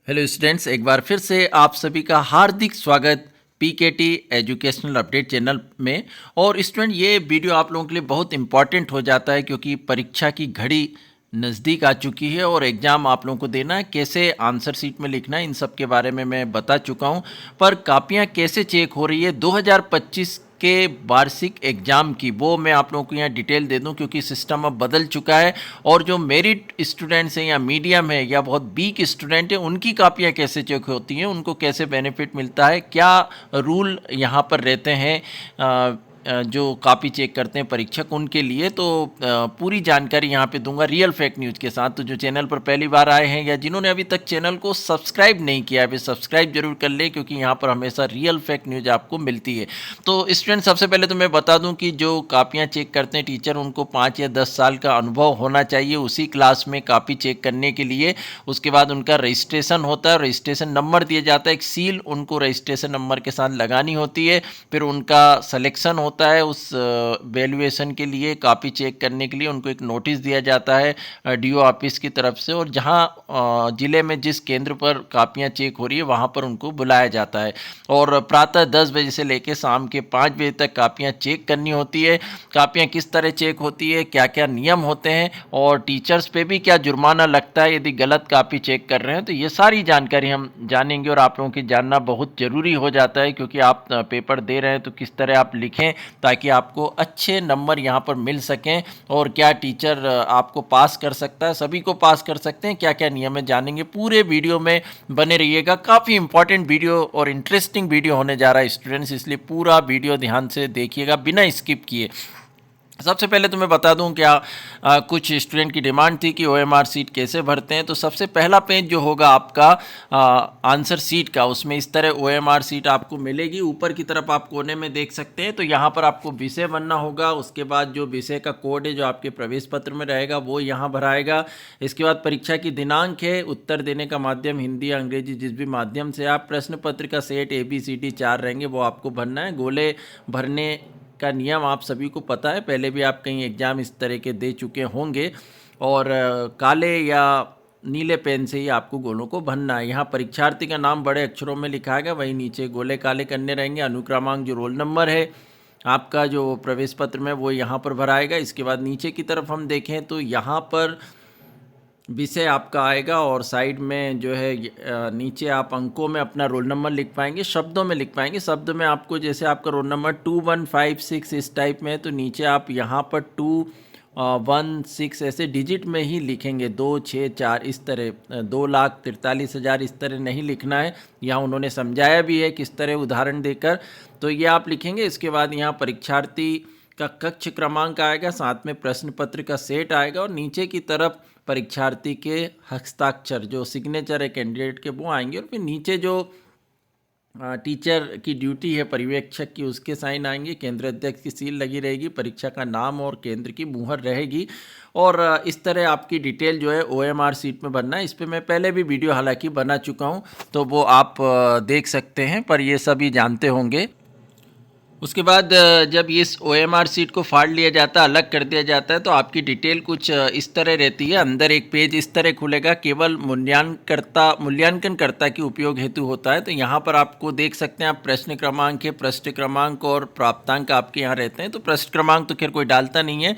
Hello students, एक बार फिर से आप सभी का हार्दिक स्वागत पीकेटी एजुकेशनल अपडेट चैनल में। और स्टूडेंट, ये वीडियो आप लोगों के लिए बहुत इंपॉर्टेंट हो जाता है क्योंकि परीक्षा की घड़ी नज़दीक आ चुकी है और एग्ज़ाम आप लोगों को देना है। कैसे आंसर शीट में लिखना है, इन सब के बारे में मैं बता चुका हूँ। पर कापियाँ कैसे चेक हो रही है 2025 के वार्षिक एग्ज़ाम की, वो मैं आप लोगों को यहाँ डिटेल दे दूं क्योंकि सिस्टम अब बदल चुका है। और जो मेरिट स्टूडेंट्स हैं या मीडियम है या बहुत वीक स्टूडेंट हैं, उनकी कापियाँ कैसे चेक होती हैं, उनको कैसे बेनिफिट मिलता है, क्या रूल यहाँ पर रहते हैं जो कापी चेक करते हैं परीक्षक उनके लिए, तो पूरी जानकारी यहाँ पे दूंगा रियल फेक न्यूज़ के साथ। तो जो चैनल पर पहली बार आए हैं या जिन्होंने अभी तक चैनल को सब्सक्राइब नहीं किया है, वे सब्सक्राइब जरूर कर ले क्योंकि यहाँ पर हमेशा रियल फेक न्यूज़ आपको मिलती है। तो स्टूडेंट, सबसे पहले तो मैं बता दूं कि जो कापियां चेक करते हैं टीचर, उनको 5 या 10 साल का अनुभव होना चाहिए उसी क्लास में कापी चेक करने के लिए। उसके बाद उनका रजिस्ट्रेशन होता है, रजिस्ट्रेशन नंबर दिया जाता है, एक सील उनको रजिस्ट्रेशन नंबर के साथ लगानी होती है। फिर उनका सिलेक्शन होता है उस वैल्यूएशन के लिए, कापी चेक करने के लिए उनको एक नोटिस दिया जाता है डीओ ऑफिस की तरफ से, और जहां ज़िले में जिस केंद्र पर कापियां चेक हो रही है वहां पर उनको बुलाया जाता है। और प्रातः 10 बजे से लेकर शाम के 5 बजे तक कापियां चेक करनी होती है। कापियां किस तरह चेक होती है, क्या क्या नियम होते हैं, और टीचर्स पे भी क्या जुर्माना लगता है यदि गलत कापी चेक कर रहे हैं, तो ये सारी जानकारी हम जानेंगे। और आप लोगों की जानना बहुत ज़रूरी हो जाता है क्योंकि आप पेपर दे रहे हैं तो किस तरह आप लिखें ताकि आपको अच्छे नंबर यहाँ पर मिल सकें, और क्या टीचर आपको पास कर सकता है, सभी को पास कर सकते हैं, क्या क्या नियम है जानेंगे। पूरे वीडियो में बने रहिएगा, काफ़ी इंपॉर्टेंट वीडियो और इंटरेस्टिंग वीडियो होने जा रहा है स्टूडेंट्स, इसलिए पूरा वीडियो ध्यान से देखिएगा बिना स्किप किए। सबसे पहले तो मैं बता दूं क्या कुछ स्टूडेंट की डिमांड थी कि ओएमआर सीट कैसे भरते हैं। तो सबसे पहला पेज जो होगा आपका आंसर सीट का, उसमें इस तरह ओएमआर सीट आपको मिलेगी। ऊपर की तरफ आप कोने में देख सकते हैं, तो यहाँ पर आपको विषय बनना होगा। उसके बाद जो विषय का कोड है जो आपके प्रवेश पत्र में रहेगा वो यहाँ भराएगा। इसके बाद परीक्षा की दिनांक है, उत्तर देने का माध्यम हिंदी या अंग्रेजी जिस भी माध्यम से आप, प्रश्न पत्र का सेट ABCD 4 रहेंगे वो आपको भरना है। गोले भरने का नियम आप सभी को पता है, पहले भी आप कहीं एग्जाम इस तरह के दे चुके होंगे। और काले या नीले पेन से ही आपको गोलों को भरना है। यहाँ परीक्षार्थी का नाम बड़े अक्षरों में लिखाएगा, वहीं नीचे गोले काले करने रहेंगे। अनुक्रमांक जो रोल नंबर है आपका जो प्रवेश पत्र में वो यहाँ पर भराएगा। इसके बाद नीचे की तरफ हम देखें तो यहाँ पर विषय आपका आएगा और साइड में जो है नीचे आप अंकों में अपना रोल नंबर लिख पाएंगे, शब्दों में लिख पाएंगे। शब्द में आपको जैसे आपका रोल नंबर 2156 इस टाइप में है तो नीचे आप यहाँ पर 216 ऐसे डिजिट में ही लिखेंगे, 264 इस तरह, 2,43,000 इस तरह नहीं लिखना है। यहाँ उन्होंने समझाया भी है किस तरह उदाहरण देकर, तो ये आप लिखेंगे। इसके बाद यहाँ परीक्षार्थी का कक्ष क्रमांक आएगा, साथ में प्रश्न पत्र का सेट आएगा, और नीचे की तरफ परीक्षार्थी के हस्ताक्षर जो सिग्नेचर है कैंडिडेट के वो आएंगे। और फिर नीचे जो टीचर की ड्यूटी है पर्यवेक्षक की, उसके साइन आएंगे, केंद्र अध्यक्ष की सील लगी रहेगी, परीक्षा का नाम और केंद्र की मुहर रहेगी। और इस तरह आपकी डिटेल जो है ओएमआर सीट में भरना है। इस पर मैं पहले भी वीडियो हालांकि बना चुका हूँ, तो वो आप देख सकते हैं, पर ये सभी जानते होंगे। उसके बाद जब इस ओएमआर सीट को फाड़ लिया जाता है, अलग कर दिया जाता है, तो आपकी डिटेल कुछ इस तरह रहती है। अंदर एक पेज इस तरह खुलेगा, केवल मूल्यांकनकर्ता के उपयोग हेतु होता है। तो यहाँ पर आपको देख सकते हैं आप प्रश्न क्रमांक है, पृष्ठ क्रमांक और प्राप्तांक आपके यहाँ रहते हैं। तो पृष्ठ क्रमांक तो खैर कोई डालता नहीं है,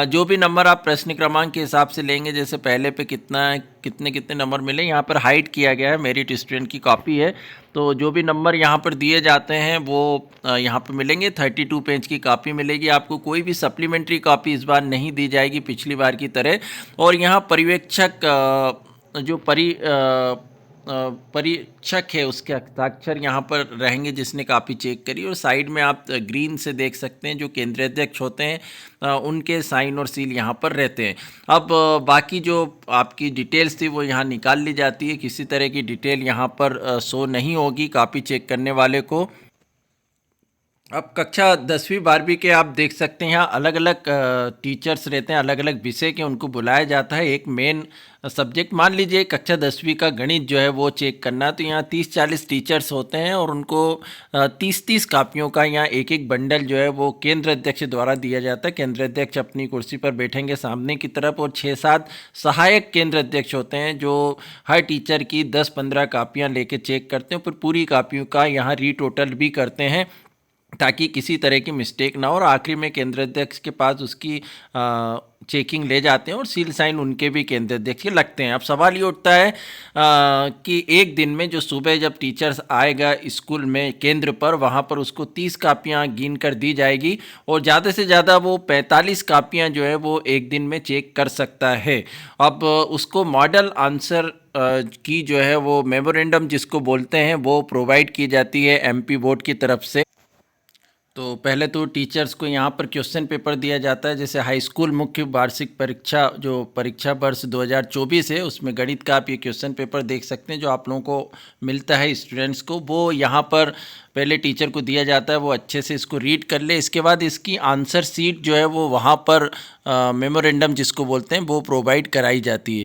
जो भी नंबर आप प्रश्न क्रमांक के हिसाब से लेंगे, जैसे पहले पे कितना कितने कितने नंबर मिले, यहाँ पर हाइड किया गया है, मेरिट स्टूडेंट की कॉपी है, तो जो भी नंबर यहाँ पर दिए जाते हैं वो यहाँ पर मिलेंगे। 32 पेज की कॉपी मिलेगी आपको, कोई भी सप्लीमेंट्री कॉपी इस बार नहीं दी जाएगी पिछली बार की तरह। और यहाँ पर्यवेक्षक जो परीक्षक है उसके हस्ताक्षर यहाँ पर रहेंगे जिसने कापी चेक करी। और साइड में आप ग्रीन से देख सकते हैं जो केंद्रीय अध्यक्ष होते हैं उनके साइन और सील यहाँ पर रहते हैं। अब बाकी जो आपकी डिटेल्स थी वो यहाँ निकाल ली जाती है, किसी तरह की डिटेल यहाँ पर शो नहीं होगी कापी चेक करने वाले को। अब कक्षा 10वीं 12वीं के आप देख सकते हैं, यहाँ अलग अलग टीचर्स रहते हैं, अलग अलग विषय के उनको बुलाया जाता है। एक मेन सब्जेक्ट मान लीजिए कक्षा 10वीं का गणित जो है वो चेक करना है, तो यहाँ 30-40 टीचर्स होते हैं और उनको 30-30 कापियों का यहाँ एक एक बंडल जो है वो केंद्र अध्यक्ष द्वारा दिया जाता है। केंद्र अध्यक्ष अपनी कुर्सी पर बैठेंगे सामने की तरफ और 6-7 सहायक केंद्र अध्यक्ष होते हैं जो हर टीचर की 10-15 कापियाँ लेके चेक करते हैं, फिर पूरी कापियों का यहाँ रीटोटल भी करते हैं ताकि किसी तरह की मिस्टेक ना हो, और आखिरी में केंद्र अध्यक्ष के पास उसकी चेकिंग ले जाते हैं और सील साइन उनके भी केंद्र अध्यक्ष के लगते हैं। अब सवाल ये उठता है कि एक दिन में जो सुबह जब टीचर्स आएगा स्कूल में केंद्र पर, वहाँ पर उसको 30 कापियाँ गिन कर दी जाएगी और ज़्यादा से ज़्यादा वो 45 कापियाँ जो है वो एक दिन में चेक कर सकता है। अब उसको मॉडल आंसर की जो है वो मेमोरेंडम जिसको बोलते हैं वो प्रोवाइड की जाती है एमपी बोर्ड की तरफ से। तो पहले तो टीचर्स को यहाँ पर क्वेश्चन पेपर दिया जाता है, जैसे हाई स्कूल मुख्य वार्षिक परीक्षा जो परीक्षा वर्ष 2024 है उसमें गणित का आप ये क्वेश्चन पेपर देख सकते हैं जो आप लोगों को मिलता है स्टूडेंट्स को, वो यहाँ पर पहले टीचर को दिया जाता है, वो अच्छे से इसको रीड कर ले। इसके बाद इसकी आंसर शीट जो है वो वहाँ पर मेमोरेंडम जिसको बोलते हैं वो प्रोवाइड कराई जाती है।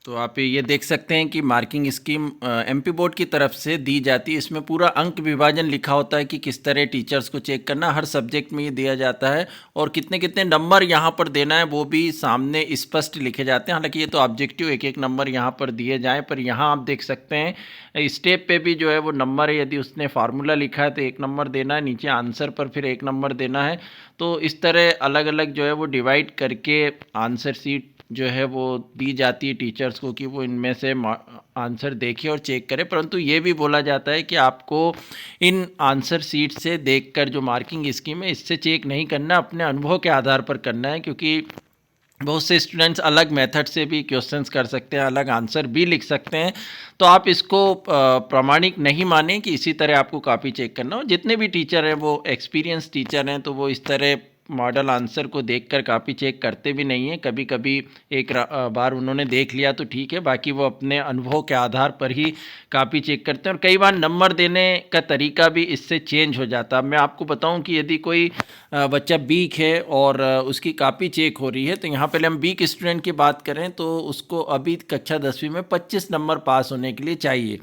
तो आप ये देख सकते हैं कि मार्किंग स्कीम एमपी बोर्ड की तरफ से दी जाती है। इसमें पूरा अंक विभाजन लिखा होता है कि किस तरह टीचर्स को चेक करना, हर सब्जेक्ट में ये दिया जाता है और कितने कितने नंबर यहाँ पर देना है वो भी सामने स्पष्ट लिखे जाते हैं। हालांकि ये तो ऑब्जेक्टिव एक एक नंबर यहाँ पर दिए जाएँ, पर यहाँ आप देख सकते हैं स्टेप पे भी जो है वो नंबर है, यदि उसने फार्मूला लिखा है तो 1 नंबर देना है, नीचे आंसर पर फिर 1 नंबर देना है। तो इस तरह अलग अलग जो है वो डिवाइड करके आंसर शीट जो है वो दी जाती है टीचर्स को कि वो इनमें से आंसर देखे और चेक करें। परंतु ये भी बोला जाता है कि आपको इन आंसर शीट से देखकर जो मार्किंग स्कीम है इससे चेक नहीं करना, अपने अनुभव के आधार पर करना है, क्योंकि बहुत से स्टूडेंट्स अलग मेथड से भी क्वेश्चंस कर सकते हैं, अलग आंसर भी लिख सकते हैं। तो आप इसको प्रामाणिक नहीं मानें कि इसी तरह आपको कापी चेक करना हो। जितने भी टीचर हैं वो एक्सपीरियंस टीचर हैं, तो वो इस तरह मॉडल आंसर को देखकर कापी चेक करते भी नहीं हैं। कभी कभी एक बार उन्होंने देख लिया तो ठीक है, बाकी वो अपने अनुभव के आधार पर ही कापी चेक करते हैं और कई बार नंबर देने का तरीका भी इससे चेंज हो जाता है। मैं आपको बताऊं कि यदि कोई बच्चा वीक है और उसकी कापी चेक हो रही है, तो यहाँ पहले हम वीक स्टूडेंट की बात करें तो उसको अभी कक्षा 10वीं में 25 नंबर पास होने के लिए चाहिए।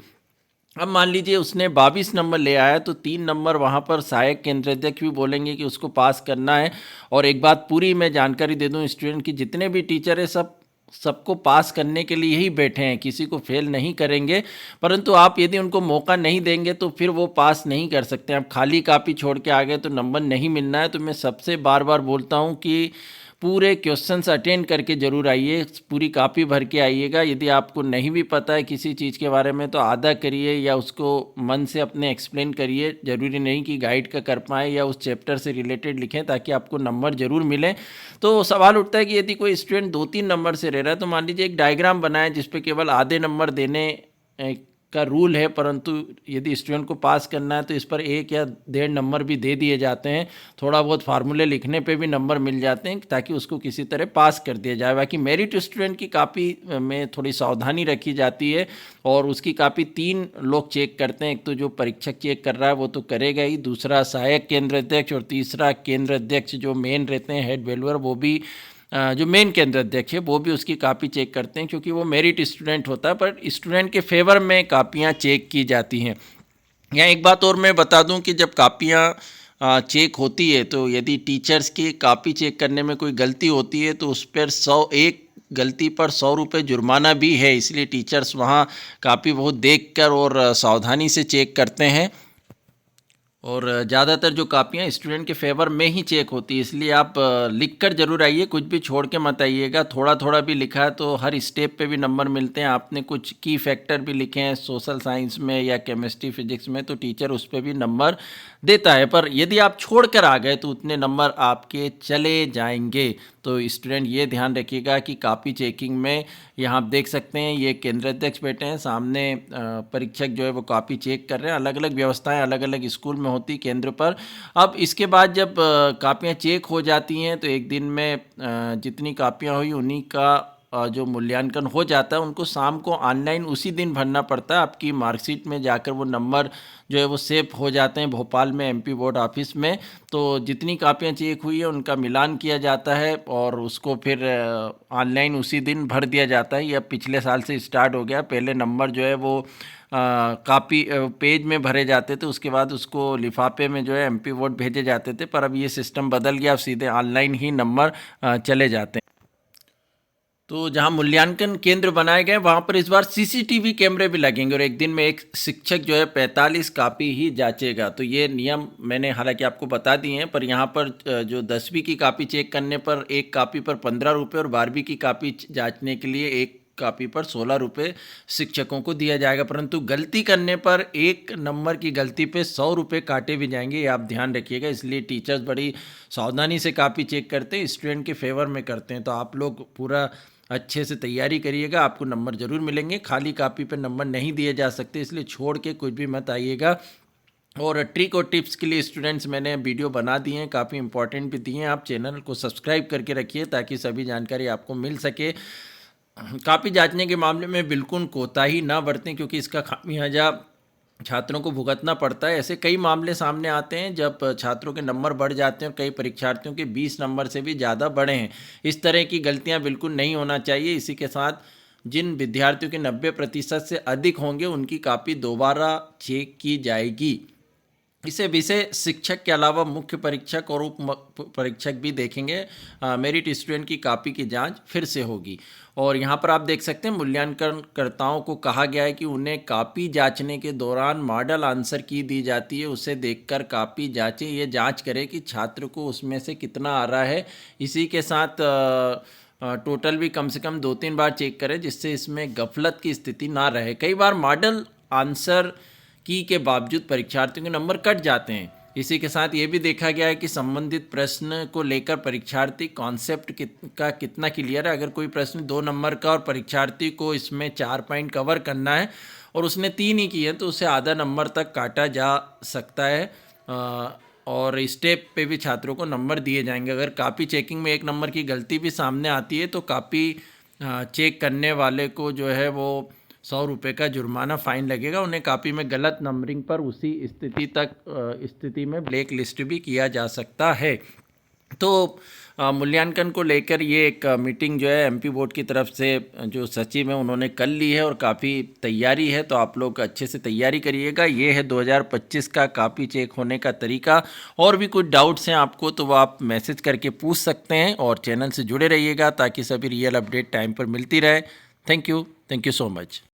अब मान लीजिए उसने 22 नंबर ले आया तो 3 नंबर वहाँ पर सहायक केंद्र अध्यक्ष भी बोलेंगे कि उसको पास करना है। और एक बात पूरी मैं जानकारी दे दूँ स्टूडेंट की, जितने भी टीचर हैं सबको पास करने के लिए ही बैठे हैं, किसी को फेल नहीं करेंगे। परंतु आप यदि उनको मौका नहीं देंगे तो फिर वो पास नहीं कर सकते। आप खाली कापी छोड़ के आ गए तो नंबर नहीं मिलना है। तो मैं सबसे बार बार बोलता हूँ कि पूरे क्वेश्चंस अटेंड करके ज़रूर आइए, पूरी कापी भर के आइएगा। यदि आपको नहीं भी पता है किसी चीज़ के बारे में तो आधा करिए या उसको मन से अपने एक्सप्लेन करिए। ज़रूरी नहीं कि गाइड का कर पाएँ या उस चैप्टर से रिलेटेड लिखें, ताकि आपको नंबर ज़रूर मिले। तो सवाल उठता है कि यदि कोई स्टूडेंट 2-3 नंबर से रह रहा है तो मान लीजिए एक डायग्राम बनाए जिस पे केवल आधे नंबर देने का रूल है, परंतु यदि स्टूडेंट को पास करना है तो इस पर 1 या 1.5 नंबर भी दे दिए जाते हैं। थोड़ा बहुत फार्मूले लिखने पे भी नंबर मिल जाते हैं ताकि उसको किसी तरह पास कर दिया जाए। बाकी मेरिट स्टूडेंट की कापी में थोड़ी सावधानी रखी जाती है और उसकी कापी 3 लोग चेक करते हैं। एक तो जो परीक्षक चेक कर रहा है वो तो करेगा ही, दूसरा सहायक केंद्र अध्यक्ष और तीसरा केंद्र अध्यक्ष जो मेन रहते हैं हेड वैल्यूअर, वो भी जो मेन केंद्र अध्यक्ष है वो भी उसकी कापी चेक करते हैं, क्योंकि वो मेरिट स्टूडेंट होता है। पर स्टूडेंट के फेवर में कापियाँ चेक की जाती हैं। यहाँ एक बात और मैं बता दूं कि जब कापियाँ चेक होती है तो यदि टीचर्स की कापी चेक करने में कोई गलती होती है तो उस पर 101 गलती पर 100 रुपये जुर्माना भी है। इसलिए टीचर्स वहाँ कापी बहुत देखकर और सावधानी से चेक करते हैं और ज़्यादातर जो कापियाँ स्टूडेंट के फेवर में ही चेक होती है। इसलिए आप लिख कर ज़रूर आइए, कुछ भी छोड़ के मत आइएगा। थोड़ा थोड़ा भी लिखा है तो हर स्टेप पे भी नंबर मिलते हैं। आपने कुछ की फैक्टर भी लिखे हैं सोशल साइंस में या केमिस्ट्री फिजिक्स में तो टीचर उस पर भी नंबर देता है। पर यदि आप छोड़ कर आ गए तो उतने नंबर आपके चले जाएंगे। तो स्टूडेंट ये ध्यान रखिएगा कि कापी चेकिंग में यहाँ आप देख सकते हैं ये केंद्र अध्यक्ष बैठे हैं सामने, परीक्षक जो है वो कापी चेक कर रहे हैं। अलग अलग व्यवस्थाएं अलग अलग स्कूल में होती केंद्र पर। अब इसके बाद जब कापियाँ चेक हो जाती हैं तो एक दिन में जितनी कापियाँ हुई उन्हीं का जो मूल्यांकन हो जाता है उनको शाम को ऑनलाइन उसी दिन भरना पड़ता है। आपकी मार्कशीट में जाकर वो नंबर जो है वो सेव हो जाते हैं भोपाल में एमपी बोर्ड ऑफिस में। तो जितनी कापियाँ चेक हुई है उनका मिलान किया जाता है और उसको फिर ऑनलाइन उसी दिन भर दिया जाता है। यह पिछले साल से स्टार्ट हो गया। पहले नंबर जो है वो कापी पेज में भरे जाते थे, उसके बाद उसको लिफाफे में जो है एमपी बोर्ड भेजे जाते थे, पर अब ये सिस्टम बदल गया। अब सीधे ऑनलाइन ही नंबर चले जाते हैं। तो जहां मूल्यांकन केंद्र बनाए गए वहां पर इस बार सीसीटीवी कैमरे भी लगेंगे और एक दिन में एक शिक्षक जो है 45 कापी ही जांचेगा। तो ये नियम मैंने हालांकि आपको बता दिए हैं, पर यहाँ पर जो 10वीं की कापी चेक करने पर एक कापी पर 15 रुपये और 12वीं की कापी जांचने के लिए एक कापी पर 16 रुपये शिक्षकों को दिया जाएगा। परंतु गलती करने पर एक नंबर की गलती पे 100 रुपये काटे भी जाएंगे, ये आप ध्यान रखिएगा। इसलिए टीचर्स बड़ी सावधानी से कापी चेक करते हैं, स्टूडेंट के फेवर में करते हैं। तो आप लोग पूरा अच्छे से तैयारी करिएगा, आपको नंबर ज़रूर मिलेंगे। खाली कापी पर नंबर नहीं दिए जा सकते, इसलिए छोड़ के कुछ भी मत आइएगा। और ट्रिक और टिप्स के लिए स्टूडेंट्स मैंने वीडियो बना दिए हैं, काफ़ी इंपॉर्टेंट भी दिए हैं। आप चैनल को सब्सक्राइब करके रखिए ताकि सभी जानकारी आपको मिल सके। कापी जांचने के मामले में बिल्कुल कोताही ना बरतें, क्योंकि इसका खामियाजा छात्रों को भुगतना पड़ता है। ऐसे कई मामले सामने आते हैं जब छात्रों के नंबर बढ़ जाते हैं और कई परीक्षार्थियों के 20 नंबर से भी ज़्यादा बढ़े हैं। इस तरह की गलतियां बिल्कुल नहीं होना चाहिए। इसी के साथ जिन विद्यार्थियों के 90% से अधिक होंगे उनकी कापी दोबारा चेक की जाएगी। इसे विषय शिक्षक के अलावा मुख्य परीक्षक और उप परीक्षक भी देखेंगे। मेरिट स्टूडेंट की कापी की जांच फिर से होगी। और यहाँ पर आप देख सकते हैं मूल्यांकनकर्ताओं को कहा गया है कि उन्हें कापी जांचने के दौरान मॉडल आंसर की दी जाती है, उसे देखकर कापी जांचें। ये जांच करें कि छात्र को उसमें से कितना आ रहा है। इसी के साथ टोटल भी कम से कम 2-3 बार चेक करें, जिससे इसमें गफलत की स्थिति ना रहे। कई बार मॉडल आंसर की के बावजूद परीक्षार्थियों के नंबर कट जाते हैं। इसी के साथ ये भी देखा गया है कि संबंधित प्रश्न को लेकर परीक्षार्थी कॉन्सेप्ट का कितना क्लियर है। अगर कोई प्रश्न 2 नंबर का और परीक्षार्थी को इसमें 4 पॉइंट कवर करना है और उसने 3 ही किए तो उसे आधा नंबर तक काटा जा सकता है और स्टेप पे भी छात्रों को नंबर दिए जाएंगे। अगर कापी चेकिंग में 1 नंबर की गलती भी सामने आती है तो कापी चेक करने वाले को जो है वो 100 रुपये का जुर्माना फ़ाइन लगेगा। उन्हें कापी में गलत नंबरिंग पर उसी स्थिति में ब्लैक लिस्ट भी किया जा सकता है। तो मूल्यांकन को लेकर ये एक मीटिंग जो है एमपी बोर्ड की तरफ से जो सचिव है उन्होंने कर ली है और काफ़ी तैयारी है। तो आप लोग अच्छे से तैयारी करिएगा। ये है 2025 का कापी चेक होने का तरीका। और भी कुछ डाउट्स हैं आपको तो वो आप मैसेज करके पूछ सकते हैं और चैनल से जुड़े रहिएगा ताकि सभी रियल अपडेट टाइम पर मिलती रहे। Thank you so much.